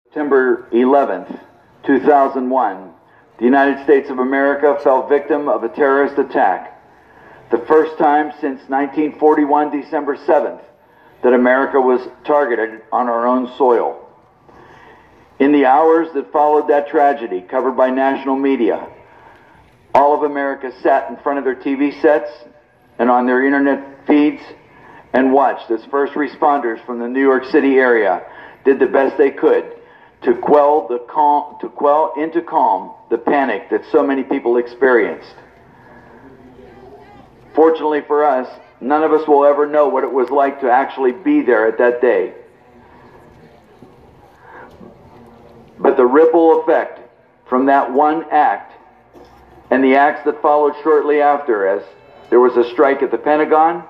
September 11th, 2001, the United States of America fell victim of a terrorist attack. The first time since 1941, December 7th, that America was targeted on our own soil. In the hours that followed that tragedy, covered by national media, all of America sat in front of their TV sets and on their internet feeds and watched as first responders from the New York City area did the best they could to quell into calm the panic that so many people experienced. Fortunately for us, none of us will ever know what it was like to actually be there at that day. But the ripple effect from that one act and the acts that followed shortly after, as there was a strike at the Pentagon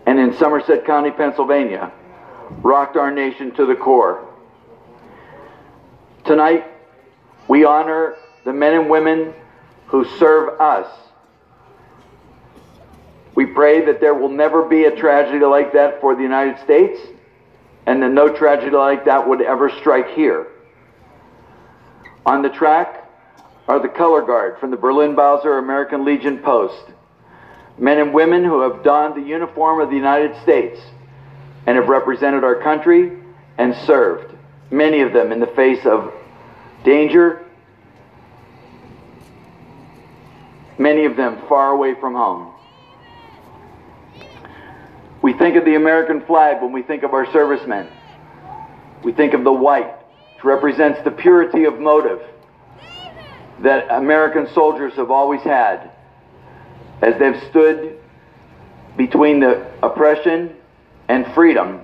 and in Somerset County, Pennsylvania, rocked our nation to the core. Tonight, we honor the men and women who serve us. We pray that there will never be a tragedy like that for the United States, and that no tragedy like that would ever strike here. On the track are the color guard from the Berlin-Belser American Legion Post, men and women who have donned the uniform of the United States and have represented our country and served, many of them in the face of danger, many of them far away from home. We think of the American flag when we think of our servicemen. We think of the white, which represents the purity of motive that American soldiers have always had as they've stood between the oppression and freedom,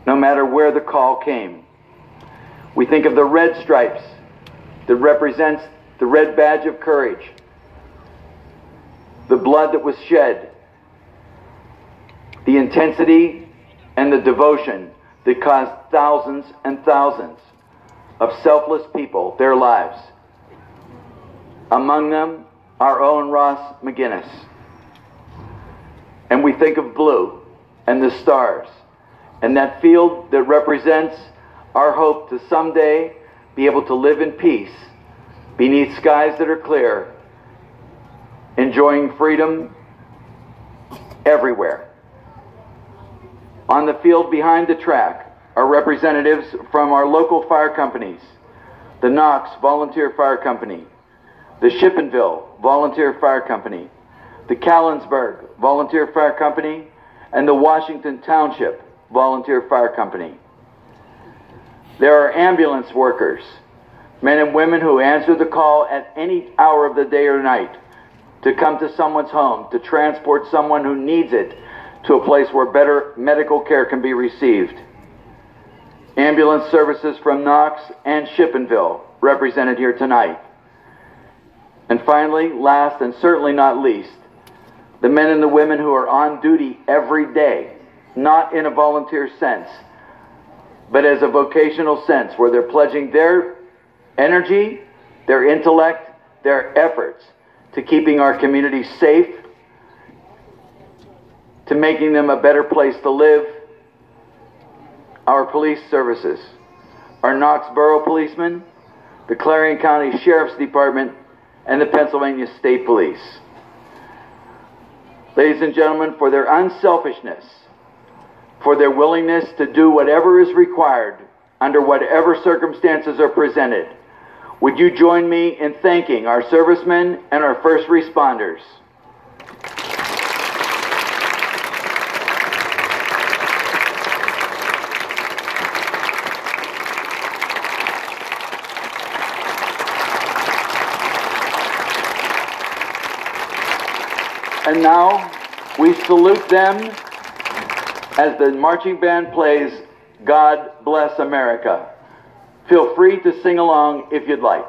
no matter where the call came. We think of the red stripes that represents the red badge of courage, the blood that was shed, the intensity and the devotion that cost thousands and thousands of selfless people their lives. Among them, our own Ross McGinnis. And we think of blue and the stars and that field that represents our hope to someday be able to live in peace beneath skies that are clear, enjoying freedom everywhere. On the field behind the track are representatives from our local fire companies, the Knox Volunteer Fire Company, the Shippenville Volunteer Fire Company, the Callensburg Volunteer Fire Company, and the Washington Township Volunteer Fire Company. There are ambulance workers, men and women who answer the call at any hour of the day or night to come to someone's home, to transport someone who needs it to a place where better medical care can be received. Ambulance services from Knox and Shippenville represented here tonight. And finally, last and certainly not least, the men and the women who are on duty every day, not in a volunteer sense, but as a vocational sense, where they're pledging their energy, their intellect, their efforts to keeping our communities safe, to making them a better place to live. Our police services, our Knox Borough Policemen, the Clarion County Sheriff's Department, and the Pennsylvania State Police. Ladies and gentlemen, for their unselfishness, for their willingness to do whatever is required under whatever circumstances are presented, would you join me in thanking our servicemen and our first responders? And now we salute them as the marching band plays God Bless America. Feel free to sing along if you'd like.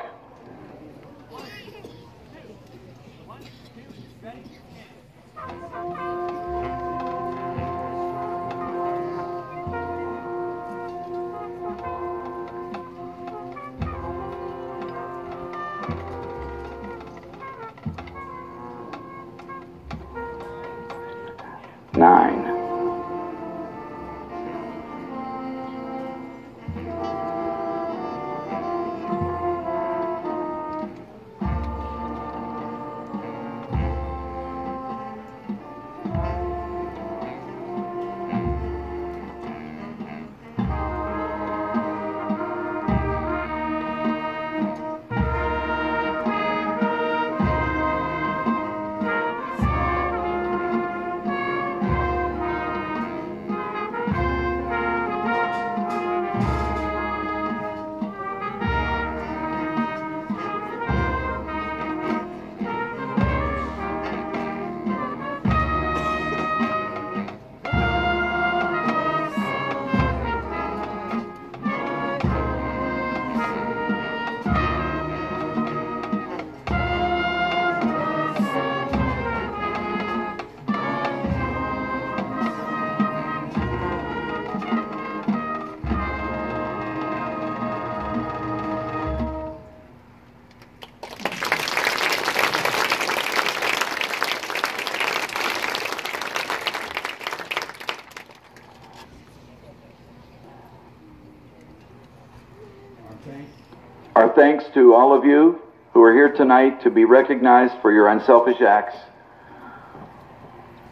Our thanks to all of you who are here tonight to be recognized for your unselfish acts.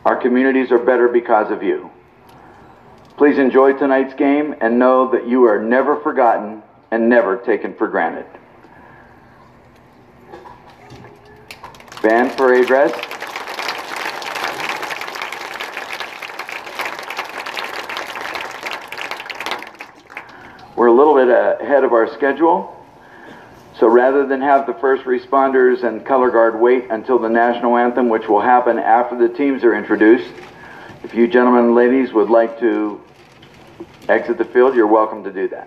Our communities are better because of you. Please enjoy tonight's game and know that you are never forgotten and never taken for granted. Band parade rest. We're a little bit ahead of our schedule, so rather than have the first responders and color guard wait until the national anthem, which will happen after the teams are introduced, if you gentlemen and ladies would like to exit the field, you're welcome to do that.